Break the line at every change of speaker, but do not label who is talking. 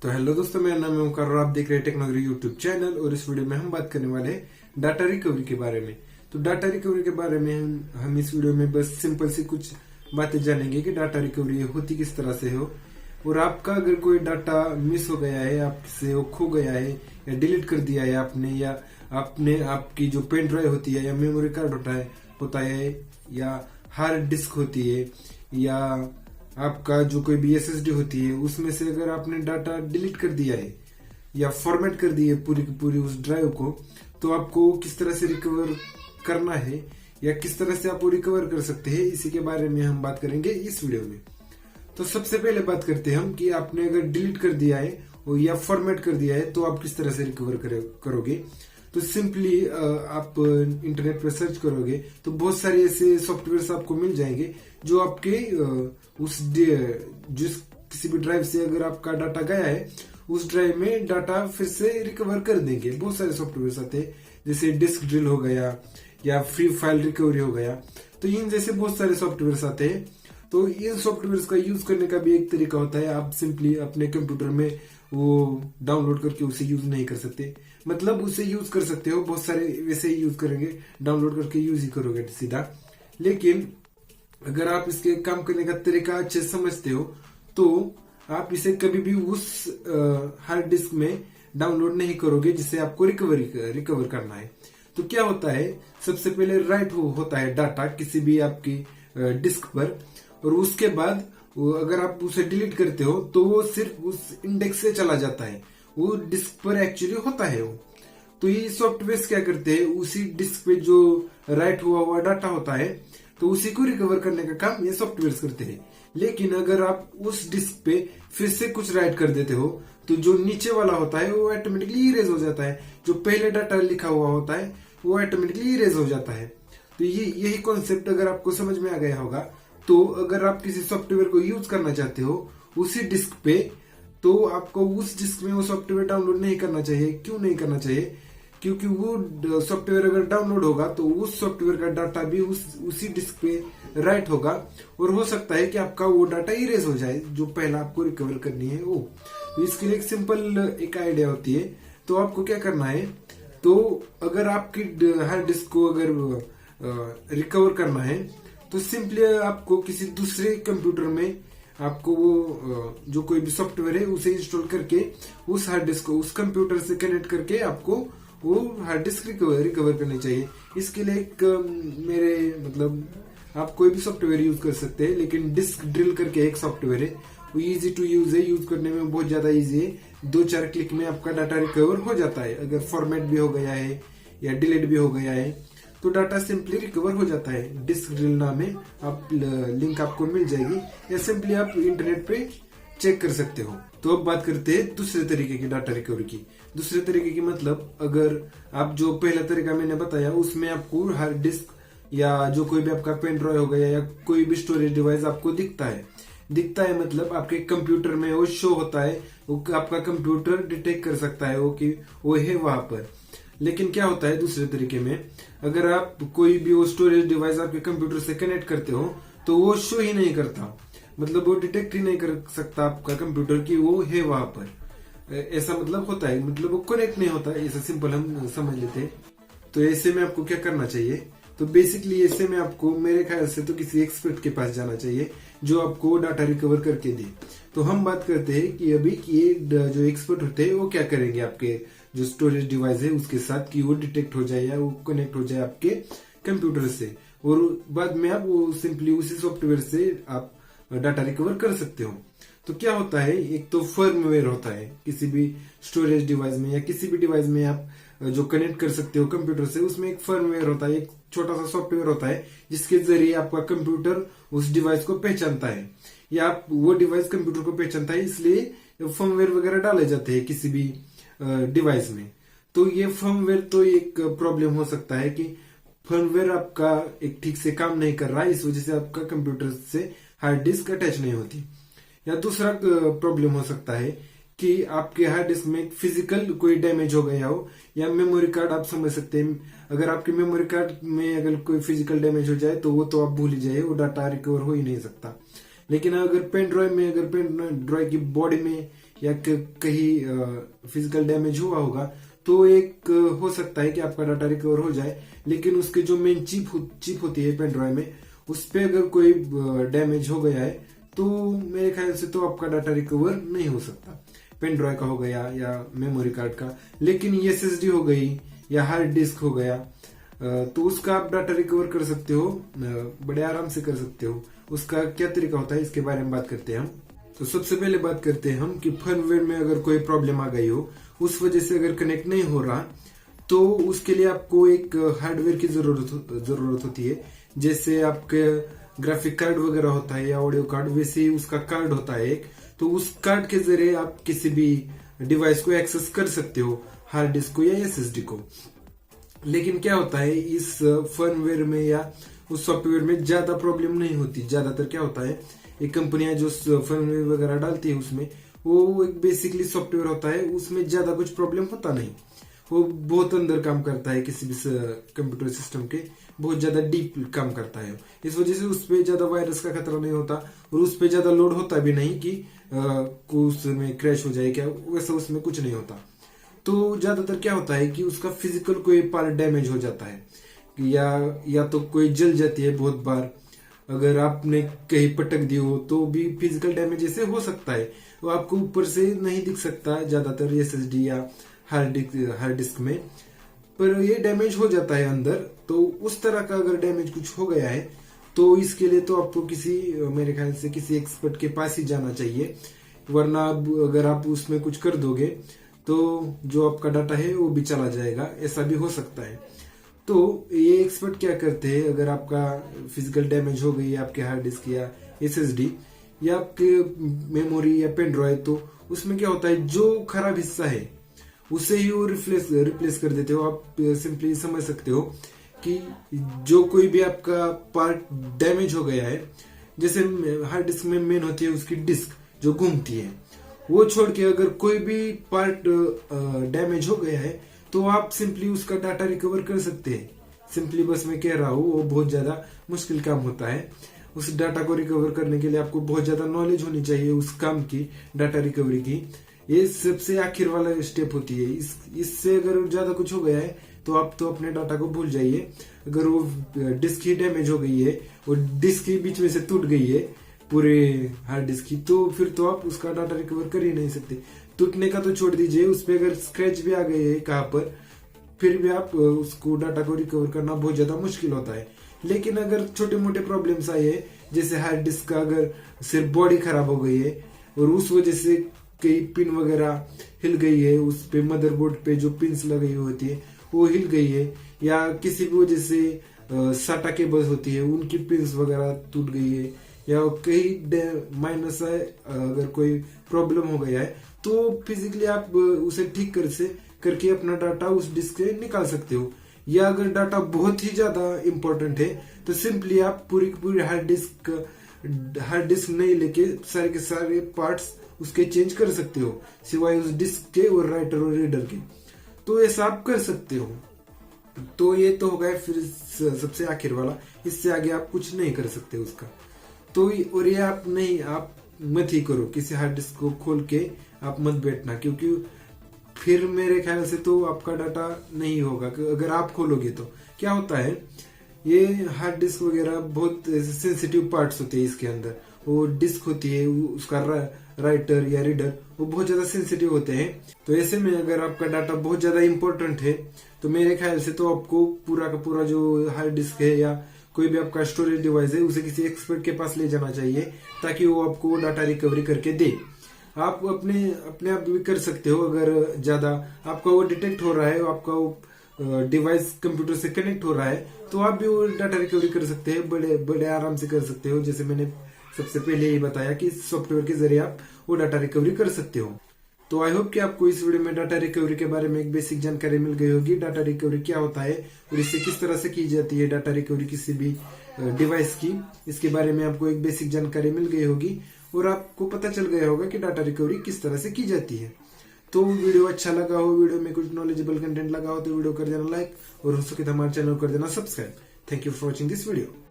तो हेलो दोस्तों, मेरा नाम है ओमकार और आप देख रहे हैं टेक्नोलॉजी यूट्यूब चैनल। और इस वीडियो में हम बात करने वाले हैं डाटा रिकवरी के बारे में। तो डाटा रिकवरी के बारे में हम इस वीडियो में बस सिंपल सी कुछ बातें जानेंगे कि डाटा रिकवरी होती किस तरह से हो, और आपका अगर कोई डाटा मिस हो गया है, आपसे वो खो गया है या डिलीट कर दिया है आपने, या आपने आपकी जो पेन ड्राइव होती है या मेमोरी कार्ड होता है या हार्ड डिस्क होती है या आपका जो कोई भी एसएसडी होती है, उसमें से अगर आपने डाटा डिलीट कर दिया है या फॉर्मेट कर दी है पूरी की पूरी उस ड्राइव को, तो आपको किस तरह से रिकवर करना है या किस तरह से आप वो रिकवर कर सकते हैं, इसी के बारे में हम बात करेंगे इस वीडियो में। तो सबसे पहले बात करते हैं हम कि आपने अगर डिलीट कर दिया है या फॉर्मेट कर दिया है तो आप किस तरह से रिकवर करोगे। तो सिंपली आप इंटरनेट पर सर्च करोगे तो बहुत सारे ऐसे सॉफ्टवेयर आपको मिल जाएंगे जो आपके जिस किसी भी ड्राइव से अगर आपका डाटा गया है उस ड्राइव में डाटा फिर से रिकवर कर देंगे। बहुत सारे सॉफ्टवेयर आते हैं, जैसे डिस्क ड्रिल हो गया या फ्री फाइल रिकवरी हो गया। तो इन जैसे बहुत सारे सॉफ्टवेयर आते हैं। तो इन सॉफ्टवेयर का यूज करने का भी एक तरीका होता है, आप सिंपली अपने कंप्यूटर में वो डाउनलोड करके उसे यूज नहीं कर सकते, मतलब उसे यूज कर सकते हो, बहुत सारे वैसे ही यूज करेंगे, डाउनलोड करके यूज ही करोगे सीधा। लेकिन अगर आप इसके काम करने का तरीका अच्छे समझते हो तो आप इसे कभी भी उस हार्ड डिस्क में डाउनलोड नहीं करोगे जिसे आपको रिकवर करना है। तो क्या होता है, सबसे पहले राइट होता है डाटा किसी भी आपकी डिस्क पर, और उसके बाद अगर आप उसे डिलीट करते हो तो वो सिर्फ उस इंडेक्स से चला जाता है, वो डिस्क पर एक्चुअली होता है वो। तो ये सॉफ्टवेयर क्या करते हैं, उसी डिस्क पे जो राइट हुआ डाटा होता है तो उसी को रिकवर करने का काम ये सॉफ्टवेयर करते हैं। लेकिन अगर आप उस डिस्क पे फिर से कुछ राइट कर देते हो तो जो नीचे वाला होता है वो ऑटोमेटिकली इरेज हो जाता है, जो पहले डाटा लिखा हुआ होता है वो ऑटोमेटिकली इरेज हो जाता है। तो यही कॉन्सेप्ट अगर आपको समझ में आ गया होगा, तो अगर आप किसी सॉफ्टवेयर को यूज करना चाहते हो उसी डिस्क पे, तो आपको उस डिस्क में वो सॉफ्टवेयर डाउनलोड नहीं करना चाहिए। क्यों नहीं करना चाहिए? क्योंकि वो सॉफ्टवेयर अगर डाउनलोड होगा तो उस सॉफ्टवेयर का डाटा भी उसी डिस्क पे राइट होगा, और हो सकता है कि आपका वो डाटा इरेज हो जाए जो पहला आपको रिकवर करनी है वो। तो इसके लिए एक सिंपल एक आइडिया होती है। तो आपको क्या करना है, तो अगर आपकी हार्ड डिस्क को अगर रिकवर करना है तो सिंपली आपको किसी दूसरे कंप्यूटर में आपको वो जो कोई भी सॉफ्टवेयर है उसे इंस्टॉल करके उस हार्ड डिस्क को उस कंप्यूटर से कनेक्ट करके आपको वो हार्ड डिस्क रिकवर करनी चाहिए। इसके लिए एक मेरे मतलब आप कोई भी सॉफ्टवेयर यूज कर सकते हैं, लेकिन डिस्क ड्रिल करके एक सॉफ्टवेयर है, वो इजी टू यूज है, यूज करने में बहुत ज्यादा इजी है। 2-4 क्लिक में आपका डाटा रिकवर हो जाता है। अगर फॉर्मेट भी हो गया है या डिलीट भी हो गया है तो डाटा सिंपली रिकवर हो जाता है। डिस्क ड्रिल नाम है, आप लिंक आपको मिल जाएगी या सिंपली आप इंटरनेट पे चेक कर सकते हो। तो अब बात करते हैं दूसरे तरीके की डाटा रिकवरी की। दूसरे तरीके की मतलब, अगर आप जो पहला तरीका मैंने बताया उसमें आपको हार्ड डिस्क या जो कोई भी आपका पेन ड्राइव हो गया या कोई भी स्टोरेज डिवाइस आपको दिखता है मतलब आपके कंप्यूटर में वो शो होता है, वो आपका कंप्यूटर डिटेक्ट कर सकता है वो कि वो है वहां पर। लेकिन क्या होता है दूसरे तरीके में, अगर आप कोई भी वो स्टोरेज डिवाइस आपके कंप्यूटर से कनेक्ट करते हो तो वो शो ही नहीं करता, मतलब वो डिटेक्ट ही नहीं कर सकता आपका कंप्यूटर कि वो है वहां पर। ऐसा मतलब होता है, मतलब वो कनेक्ट नहीं होता, ऐसा सिंपल हम समझ लेते हैं। तो ऐसे में आपको क्या करना चाहिए, तो बेसिकली ऐसे में आपको मेरे ख्याल से तो किसी एक्सपर्ट के पास जाना चाहिए जो आपको डाटा रिकवर करके दे। तो हम बात करते हैं कि अभी ये जो एक्सपर्ट होते हैं वो क्या करेंगे आपके जो स्टोरेज डिवाइस है उसके साथ, कि वो डिटेक्ट हो जाए या वो कनेक्ट हो जाए आपके कंप्यूटर से, और बाद में आप वो सिंपली उसी सॉफ्टवेयर से आप डाटा रिकवर कर सकते हो। तो क्या होता है, एक तो फर्मवेयर होता है किसी भी स्टोरेज डिवाइस में या किसी भी डिवाइस में आप जो कनेक्ट कर सकते हो कंप्यूटर से, उसमें एक फर्मवेयर होता है, एक छोटा सा सॉफ्टवेयर होता है जिसके जरिए आपका कंप्यूटर उस डिवाइस को पहचानता है या आप वो डिवाइस कंप्यूटर को पहचानता है, इसलिए फर्मवेयर वगैरह डाले जाते हैं किसी भी डिवाइस में। तो ये फर्मवेयर तो एक प्रॉब्लम हो सकता है कि फर्मवेयर आपका एक ठीक से काम नहीं कर रहा है, इस वजह से आपका कंप्यूटर से हार्ड डिस्क अटैच नहीं होती। या दूसरा प्रॉब्लम हो सकता है कि आपके हार्ड डिस्क में फिजिकल कोई डैमेज हो गया हो, या मेमोरी कार्ड आप समझ सकते हैं, अगर आपके मेमोरी कार्ड में अगर कोई फिजिकल डैमेज हो जाए तो वो तो आप भूल ही जाए, वो डाटा रिकवर हो ही नहीं सकता। लेकिन अगर पेन ड्राइव में, अगर पेन ड्राइव की बॉडी में या कहीं फिजिकल डैमेज हुआ होगा तो एक हो सकता है कि आपका डाटा रिकवर हो जाए, लेकिन उसके जो मेन चिप होती है पेन ड्राइव में, उस पे अगर कोई डैमेज हो गया है तो मेरे ख्याल से तो आपका डाटा रिकवर नहीं हो सकता। पेन ड्राइव का हो गया या मेमोरी कार्ड का, लेकिन एसएसडी हो गई या हार्ड डिस्क हो गया तो उसका आप डाटा रिकवर कर सकते हो, बड़े आराम से कर सकते हो। उसका क्या तरीका होता है इसके बारे में बात करते हैं हम। तो सबसे पहले बात करते हैं हम कि फर्मवेयर में अगर कोई प्रॉब्लम आ गई हो, उस वजह से अगर कनेक्ट नहीं हो रहा, तो उसके लिए आपको एक हार्डवेयर की जरूरत होती है। जैसे आपके ग्राफिक कार्ड वगैरह होता है या ऑडियो कार्ड, वैसे ही उसका कार्ड होता है एक। तो उस कार्ड के जरिए आप किसी भी डिवाइस को एक्सेस कर सकते हो, हार्ड डिस्क को या एसएसडी को। लेकिन क्या होता है इस फर्मवेयर में या उस सॉफ्टवेयर में ज्यादा प्रॉब्लम नहीं होती। ज्यादातर क्या होता है, एक कंपनियां जो फर्मवेयर वगैरह डालती है उसमें वो एक बेसिकली सॉफ्टवेयर होता है, उसमें ज्यादा कुछ प्रॉब्लम होता नहीं। वो बहुत अंदर काम करता है, किसी भी कंप्यूटर सिस्टम के बहुत ज्यादा डीप काम करता है। इस वजह से उस पर ज्यादा वायरस का खतरा नहीं होता और उस पर ज्यादा लोड होता भी नहीं कि उसमें क्रैश हो जाए, क्या वैसा उसमें कुछ नहीं होता। तो ज्यादातर क्या होता है कि उसका फिजिकल कोई पार्ट डैमेज हो जाता है या तो कोई जल जाती है। बहुत बार अगर आपने कहीं पटक दी हो तो भी फिजिकल डैमेज ऐसे हो सकता है, वो आपको ऊपर से नहीं दिख सकता ज्यादातर एसएसडी या हार्ड डिस्क में, पर ये डैमेज हो जाता है अंदर। तो उस तरह का अगर डैमेज कुछ हो गया है तो इसके लिए तो आपको मेरे ख्याल से किसी एक्सपर्ट के पास ही जाना चाहिए, वरना अगर आप उसमें कुछ कर दोगे तो जो आपका डाटा है वो भी चला जाएगा, ऐसा भी हो सकता है। तो ये एक्सपर्ट क्या करते हैं, अगर आपका फिजिकल डैमेज हो गई आपके हार्ड डिस्क या एसएसडी या आपके मेमोरी या पेन ड्राइव, तो उसमें क्या होता है जो खराब हिस्सा है उसे ही वो रिप्लेस कर देते हो। आप सिंपली समझ सकते हो कि जो कोई भी आपका पार्ट डैमेज हो गया है, जैसे हार्ड डिस्क में मेन होती है उसकी डिस्क जो घूमती है, वो छोड़ के अगर कोई भी पार्ट डैमेज हो गया है तो आप सिंपली उसका डाटा रिकवर कर सकते हैं। सिंपली बस मैं कह रहा हूँ, वो बहुत ज्यादा मुश्किल काम होता है। उस डाटा को रिकवर करने के लिए आपको बहुत ज्यादा नॉलेज होनी चाहिए उस काम की, डाटा रिकवरी की। ये सबसे आखिर वाला स्टेप होती है। इससे अगर ज्यादा कुछ हो गया है तो आप तो अपने डाटा को भूल जाइए। अगर वो डिस्क ही डैमेज हो गई है, वो डिस्क ही बीच में से टूट गई है पूरे हार्ड डिस्क की, तो फिर तो आप उसका डाटा रिकवर कर ही नहीं सकते। टूटने का तो छोड़ दीजिए, उस पर अगर स्क्रैच भी आ गए कहाँ पर, फिर भी आप उसको डाटा को रिकवर करना बहुत ज्यादा मुश्किल होता है। लेकिन अगर छोटे मोटे प्रॉब्लम्स आए हैं, जैसे हार्ड डिस्क का अगर सिर्फ बॉडी खराब हो गई है और उस वजह से कई पिन वगैरह हिल गई है, उस पे मदरबोर्ड पे जो पिन्स लगी होती है वो हिल गई है, या किसी भी वजह से साटा केबल्स होती है उनकी पिन्स वगैरह टूट गई है, या कई माइनस है अगर कोई प्रॉब्लम हो गया है, तो फिजिकली आप उसे ठीक करके अपना डाटा उस डिस्क से निकाल सकते हो। या अगर डाटा बहुत ही ज्यादा इंपॉर्टेंट है तो सिंपली आप पूरी हार्ड डिस्क नहीं लेके सारे के सारे पार्ट्स उसके चेंज कर सकते हो, सिवाय उस डिस्क के और राइटर और रीडर के। तो ऐसा आप कर सकते हो। तो ये तो हो गया फिर सबसे आखिर वाला, इससे आगे आप कुछ नहीं कर सकते उसका। तो और ये आप मत ही करो, किसी हार्ड डिस्क को खोल के आप मत बैठना, क्योंकि फिर मेरे ख्याल से तो आपका डाटा नहीं होगा। अगर आप खोलोगे तो क्या होता है, ये हार्ड डिस्क वगैरह बहुत सेंसिटिव पार्ट्स होते हैं इसके अंदर। वो डिस्क होती है, उसका राइटर या रीडर, वो बहुत ज्यादा सेंसिटिव होते हैं। तो ऐसे में अगर आपका डाटा बहुत ज्यादा इंपॉर्टेंट है तो मेरे ख्याल से तो आपको पूरा का पूरा जो हार्ड डिस्क है या कोई भी आपका स्टोरेज डिवाइस है उसे किसी एक्सपर्ट के पास ले जाना चाहिए, ताकि वो आपको डाटा रिकवरी करके दे। आप अपने आप भी कर सकते हो। अगर ज्यादा आपका वो डिटेक्ट हो रहा है, आपका वो डिवाइस कंप्यूटर से कनेक्ट हो रहा है, तो आप भी वो डाटा रिकवरी कर सकते हैं, बड़े आराम से कर सकते हो। जैसे मैंने सबसे पहले ही बताया कि सॉफ्टवेयर के जरिए आप वो डाटा रिकवरी कर सकते हो। तो आई होप कि आपको इस वीडियो में डाटा रिकवरी के बारे में एक बेसिक जानकारी मिल गई होगी। डाटा रिकवरी क्या होता है और इससे किस तरह से की जाती है डाटा रिकवरी किसी भी डिवाइस की, इसके बारे में आपको एक बेसिक जानकारी मिल गई होगी और आपको पता चल गया होगा कि डाटा रिकवरी किस तरह से की जाती है। तो वीडियो अच्छा लगा हो, वीडियो में कुछ नॉलेजेबल कंटेंट लगा हो तो वीडियो कर देना लाइक और हो सके तो हमारे चैनल कर देना subscribe. Thank you for watching this video.